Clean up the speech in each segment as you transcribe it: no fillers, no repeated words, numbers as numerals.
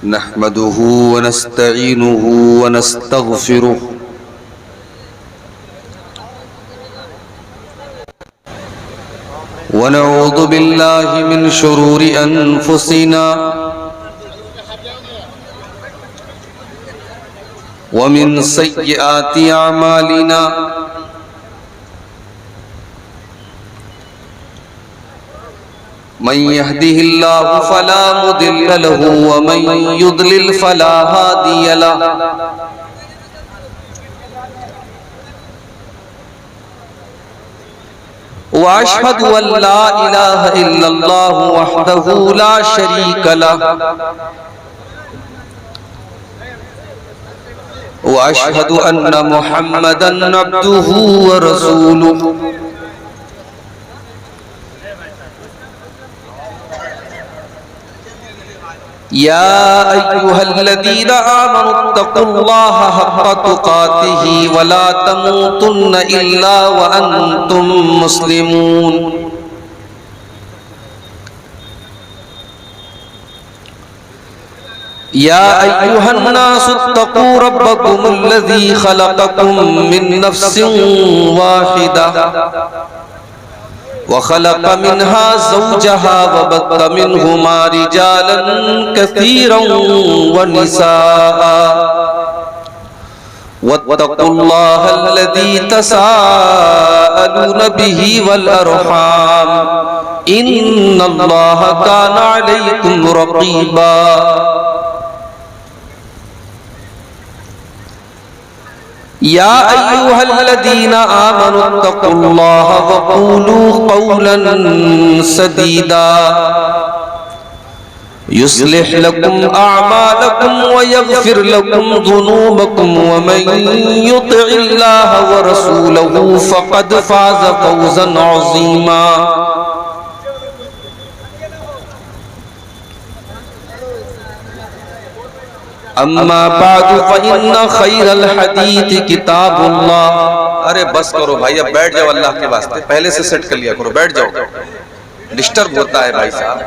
نحمده ونستعينه ونستغفره ونعوذ بالله من شرور أنفسنا ومن سيئات أعمالنا من يهده الله فلا مضل له ومن يضلل فلا هادي له وأشهد أن لا إله إلا الله وحده لا شريك له وأشهد أن محمدًا عبده ورسوله يا أيها الذين آمنوا اتقوا الله حق تقاته ولا تموتن إلا وأنتم مسلمون يا أيها الناس اتقوا ربكم الذي خلقكم من نفس واحدة وخلق منها زوجها وبث منهما رجالا كثيرا ونساء واتقوا الله الذي تساءلون به والأرحام إن الله كان عليكم رقيبا يا أيها الذين آمنوا اتقوا الله وقولوا قولا سديدا يصلح لكم أعمالكم ويغفر لكم ذنوبكم ومن يطع الله ورسوله فقد فاز فوزا عظيما اما بعد فإن خیر الحدیث کتاب اللہ. ارے بس کرو بھائی، اب بیٹھ جاؤ اللہ کے واسطے، پہلے سے سیٹ کر لیا کرو، بیٹھ جاؤ، ڈسٹرب ہوتا ہے بھائی صاحب.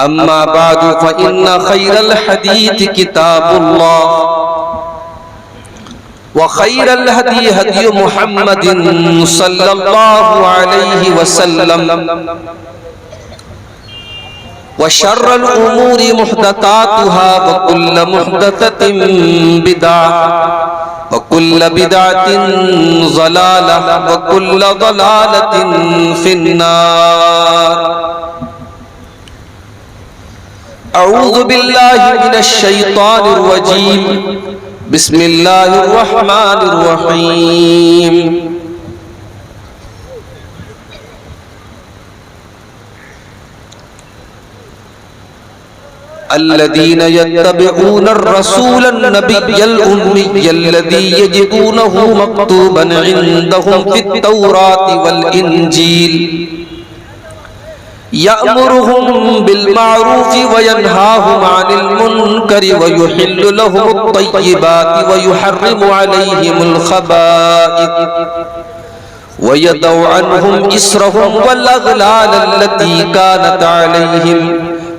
اما بعد فإن خير الحديث كتاب الله وخير الهدي هدي محمد صلى الله عليه وسلم وشر الأمور محدثاتها وكل محدثة بدعة وكل بدعة ضلالة وكل ضلالة في النار. أعوذ بالله من الشيطان الرجيم. بسم الله الرحمن الرحيم. الذين يتبعون الرسول النبي الأمي الذي يجدونه مكتوبا عندهم في التوراة والإنجيل يأمرهم بالمعروف وينهاهم عن المنكر ويحل لهم الطيبات ويحرم عليهم الخبائث ويضع عنهم إصرهم والأغلال التي كانت عليهم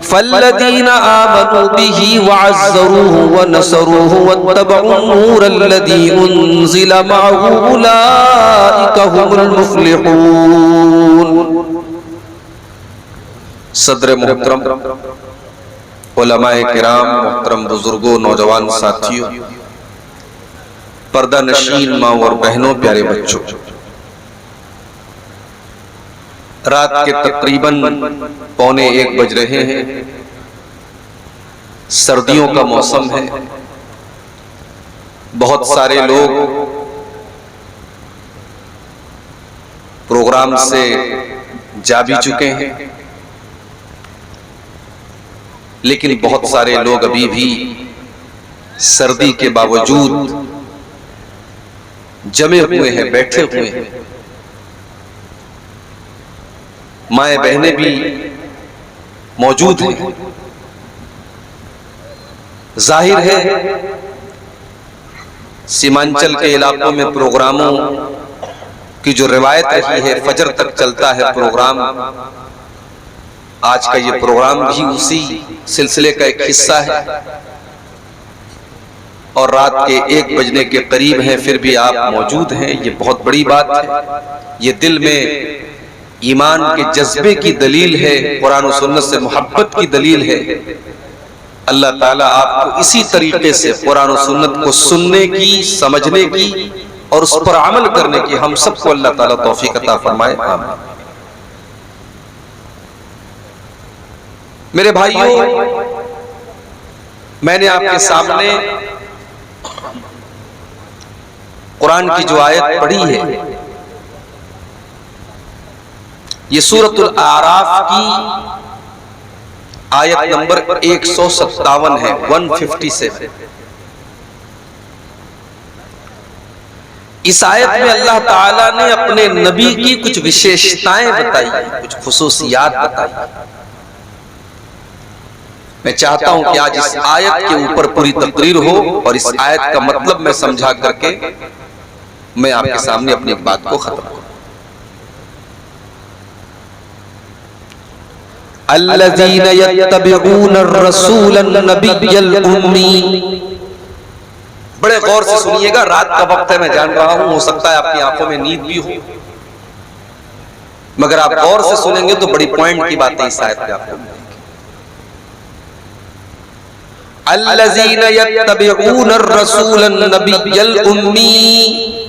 فالذين آمنوا به وعزروه ونصروه واتبعوا النور الذي أنزل معه أولئك هم المفلحون. صدر محترم، علماء کرام، محترم بزرگوں، نوجوان ساتھیوں، پردہ نشین ماں اور بہنوں، پیارے بچوں، رات کے تقریباً 1:15 بج رہے ہیں. سردیوں کا موسم ہے، بہت سارے لوگ پروگرام سے جا بھی چکے ہیں، لیکن بہت سارے لوگ ابھی بھی سردی کے باوجود جمے ہوئے ہیں، بیٹھے ہوئے ہیں. مائیں بہنیں بھی موجود ہیں. ظاہر ہے سیمانچل کے علاقوں میں پروگراموں کی جو روایت رہی ہے، فجر تک چلتا ہے پروگرام. آج کا یہ پروگرام بھی اسی سلسلے کا ایک حصہ ہے، اور رات کے 1 بجنے کے قریب ہیں، پھر بھی آپ موجود ہیں. یہ بہت بڑی بات ہے. یہ دل میں ایمان کے جذبے کی دلیل ہے، قرآن و سنت سے محبت کی دلیل ہے. اللہ تعالیٰ آپ کو اسی طریقے سے قرآن و سنت کو سننے کی، سمجھنے کی اور اس پر عمل کرنے کی ہم سب کو اللہ تعالیٰ توفیق عطا فرمائے. آمین. میرے بھائیوں، میں نے آپ کے سامنے قرآن کی جو آیت پڑھی ہے، یہ سورۃ الاعراف کی آیت نمبر 157 ہے، 157. اس آیت میں اللہ تعالیٰ نے اپنے نبی کی کچھ وشیشتائیں بتائی، کچھ خصوصیات بتائی. میں چاہتا ہوں کہ آج اس آیت کے اوپر پوری تقریر ہو، اور اس آیت کا مطلب میں سمجھا کر کے میں آپ کے سامنے اپنی ایک بات کو ختم کروں. الذین یتبعون الرسول النبی الامی. بڑے غور سے سنیے گا، رات کا وقت ہے، میں جان رہا ہوں، ہو سکتا ہے آپ کی آنکھوں میں نیند بھی ہو، مگر آپ غور سے سنیں گے تو بڑی پوائنٹ کی باتیں اس آیت پہ آپ کو ملیں گی. الذین یتبعون الرسول النبی الامی.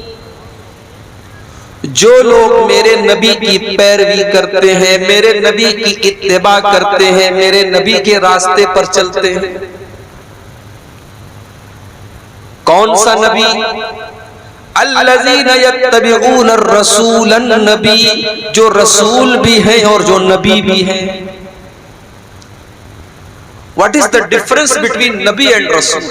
جو لوگ میرے نبی کی پیروی کرتے ہیں، میرے نبی کی اتباع کرتے ہیں، میرے نبی کے راستے پر چلتے ہیں. کون سا نبی؟ الذین یتبعون الرسول النبی، جو رسول بھی ہیں اور جو نبی بھی ہیں. What is the difference between نبی and رسول؟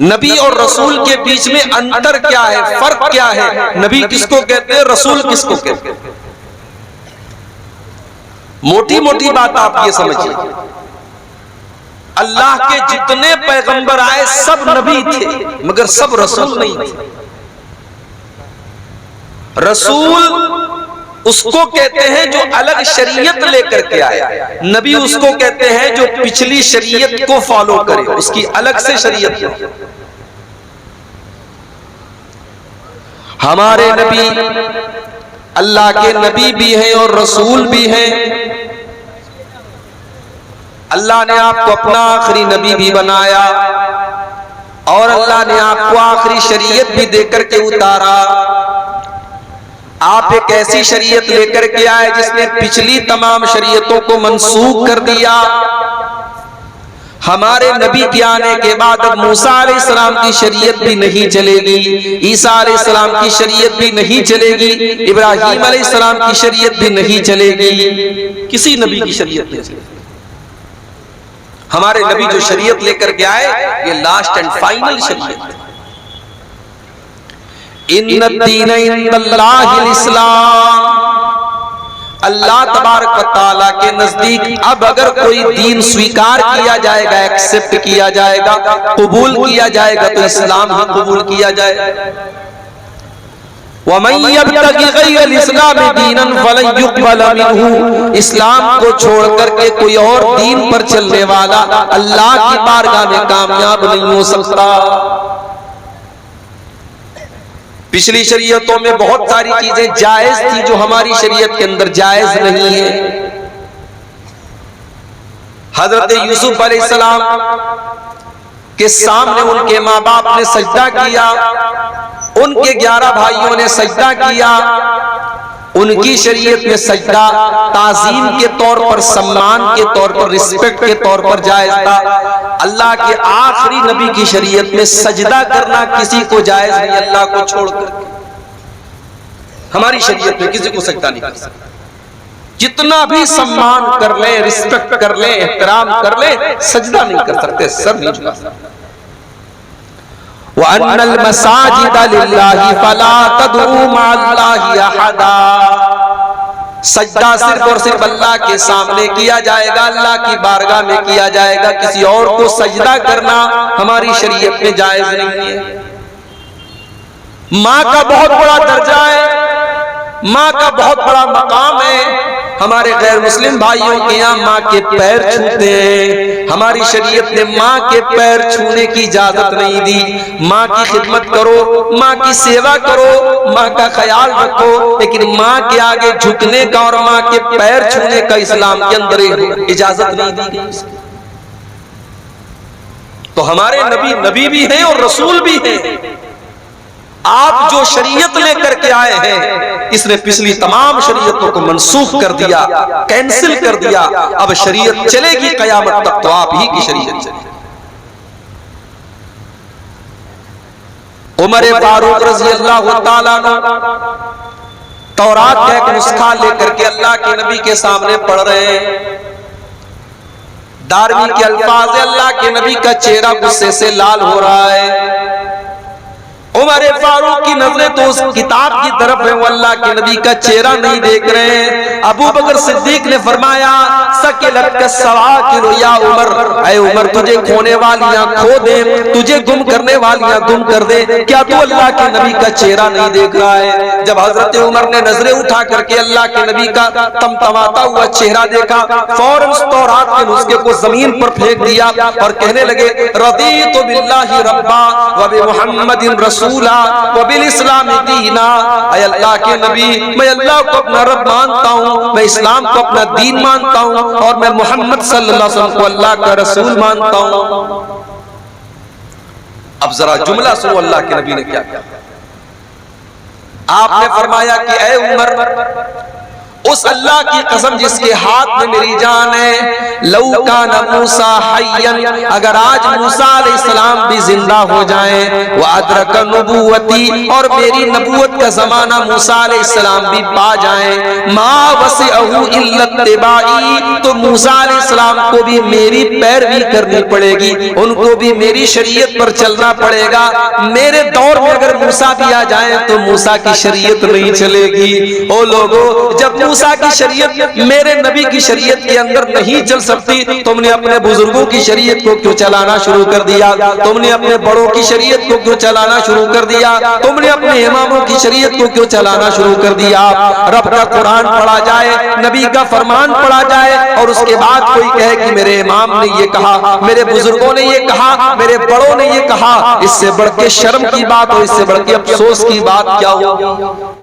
نبی اور رسول کے بیچ میں انتر کیا ہے، فرق کیا ہے؟ نبی کس کو کہتے ہیں، رسول کس کو کہتے ہیں؟ موٹی موٹی بات آپ یہ سمجھیے، اللہ کے جتنے پیغمبر آئے سب نبی تھے، مگر سب رسول نہیں تھے. رسول اس کو کہتے ہیں جو الگ شریعت لے کر کے آیا. نبی اس کو کہتے ہیں جو پچھلی شریعت کو فالو کرے، اس کی الگ سے شریعت ہو. ہمارے نبی اللہ کے نبی بھی ہیں اور رسول بھی ہیں. اللہ نے آپ کو اپنا آخری نبی بھی بنایا، اور اللہ نے آپ کو آخری شریعت بھی دے کر کے اتارا. آپ ایک ایسی شریعت لے کر کے آئے جس نے پچھلی تمام شریعتوں کو منسوخ کر دیا. ہمارے نبی کے آنے کے بعد اب موسیٰ علیہ السلام کی شریعت بھی نہیں چلے گی، عیسیٰ علیہ السلام کی شریعت بھی نہیں چلے گی، ابراہیم علیہ السلام کی شریعت بھی نہیں چلے گی، کسی نبی کی شریعت نہیں چلے گی. ہمارے نبی جو شریعت لے کر کے آئے یہ لاسٹ اینڈ فائنل شریعت ہے. ان الدین عند اللہ الاسلام. اللہ تبارک و تعالیٰ کے نزدیک اب اگر کوئی دین سویکار کیا جائے گا، ایکسپٹ کیا جائے گا، قبول کیا جائے گا، تو اسلام ہی قبول کیا جائے گا. وَمَن يَبْتَغِ غَيْرَ الْإِسْلَامِ دِينًا فَلَن يُقْبَلَ مِنْهُ. اسلام کو چھوڑ کر کے کوئی اور دین پر چلنے والا اللہ کی بارگاہ میں کامیاب نہیں ہو سکتا. پچھلی شریعتوں میں بہت ساری چیزیں جائز تھی جو ہماری شریعت کے اندر جائز نہیں ہے. حضرت یوسف علیہ السلام کے سامنے ان کے ماں باپ نے سجدہ کیا، ان کے 11 بھائیوں نے سجدہ کیا. ان کی شریعت میں سجدہ تعظیم کے طور پر، سمان کے طور پر، رسپیکٹ کے طور پر جائز تھا. اللہ کے آخری نبی کی شریعت میں سجدہ کرنا کسی کو جائز نہیں، اللہ کو چھوڑ کر. ہماری شریعت میں کسی کو سجدہ نہیں کر سکتا. جتنا بھی سمان کر لیں، رسپیکٹ کر لیں، احترام کر لیں، سجدہ نہیں کر سکتے، سر نہیں جھکا سکتے۔ وَأَنَّ الْمَسَاجِدَ لِلَّهِ فَلَا تَدْعُوا مَعَ اللَّهِ أَحَدًا، سجدہ صرف اور صرف اللہ کے سامنے کیا جائے گا، اللہ کی بارگاہ میں کیا جائے گا، کسی اور کو سجدہ کرنا ہماری شریعت میں جائز نہیں ہے۔ ماں کا بہت بڑا درجہ ہے، ماں کا بہت بڑا مقام ہے، ہمارے غیر مسلم بھائیوں کے یہاں ماں کے پیر چھوتے ہیں، ہماری شریعت نے ماں کے پیر چھونے کی اجازت نہیں دی۔ ماں کی خدمت کرو، ماں کی سیوا کرو، ماں کا خیال رکھو، لیکن ماں کے آگے جھکنے کا اور ماں کے پیر چھونے کا اسلام کے اندر اجازت نہیں دی گئی۔ تو ہمارے نبی بھی ہیں اور رسول بھی ہیں۔ آپ جو شریعت لے کر کے آئے ہیں، اس نے پچھلی تمام شریعتوں کو منسوخ کر دیا، کینسل کر دیا۔ اب شریعت چلے گی قیامت تک تو آپ ہی کی شریعت چلے گی۔ عمر فاروق رضی اللہ تعالیٰ عنہ تورات کا ایک نسخہ لے کر کے اللہ کے نبی کے سامنے پڑھ رہے ہیں۔ داروی کے الفاظ، اللہ کے نبی کا چہرہ غصے سے لال ہو رہا ہے۔ عمر فاروق کی نظریں تو اس کتاب کی طرف ہیں، وہ اللہ کے نبی کا چہرہ نہیں دیکھ رہے ہیں۔ ابو بکر صدیق نے فرمایا سکلت السواکر یا عمر، اے عمر تجھے کھونے والیاں کھو دیں، تجھے گم کرنے والیاں گم کر دیں، کیا تو اللہ کے نبی کا چہرہ نہیں دیکھ رہا ہے؟ جب حضرت عمر نے نظریں اٹھا کر کے اللہ کے نبی کا تمتماتا ہوا چہرہ دیکھا، فوراً تورات کے نسخے کو زمین پر پھینک دیا اور کہنے لگے رضیت باللہ ربا وبمحمد رسول وبالاسلام دینا، اے اللہ کے نبی میں اللہ کو اپنا رب مانتا ہوں، میں اسلام کو اپنا دین مانتا ہوں، اور میں محمد صلی اللہ علیہ وسلم کو اللہ کا رسول مانتا ہوں۔ اب ذرا جملہ سنو اللہ کے نبی نے کیا کہا۔ آپ نے فرمایا کہ اے عمر، اس اللہ کی قسم جس کے ہاتھ میں میری جان ہے، لو کان موسیٰ حیًّا، اگر آج موسیٰ علیہ السلام بھی زندہ ہو جائیں، وَأَدْرَكَ نُبُوَّتِي، اور میری نبوت کا زمانہ موسیٰ علیہ السلام بھی پا جائیں، مَا وَسِعَهُ إِلَّا اتِّبَاعِي، تو موسیٰ علیہ السلام کو بھی میری پیروی کرنی پڑے گی، ان کو بھی میری شریعت پر چلنا پڑے گا۔ میرے دور میں اگر موسیٰ بھی آ جائیں تو موسیٰ کی شریعت نہیں چلے گی۔ او لوگوں، جب موسیٰ کی شریعت میرے نبی کی شریعت کے اندر نہیں چل سکتی، تم نے اپنے بزرگوں کی شریعت کو کیوں چلانا شروع کر دیا؟ تم نے اپنے بڑوں کی شریعت کو کیوں چلانا شروع کر دیا؟ تم نے اپنے اماموں کی شریعت کو کیوں چلانا شروع کر دیا؟ رب کا قرآن پڑھا جائے، نبی کا فرمان پڑھا جائے، اور اس کے بعد کوئی کہے کہ میرے امام نے یہ کہا، میرے بزرگوں نے یہ کہا، میرے بڑوں نے یہ کہا، اس سے بڑھ کے شرم کی بات اور اس سے بڑھ کے افسوس کی بات کیا ہوگی؟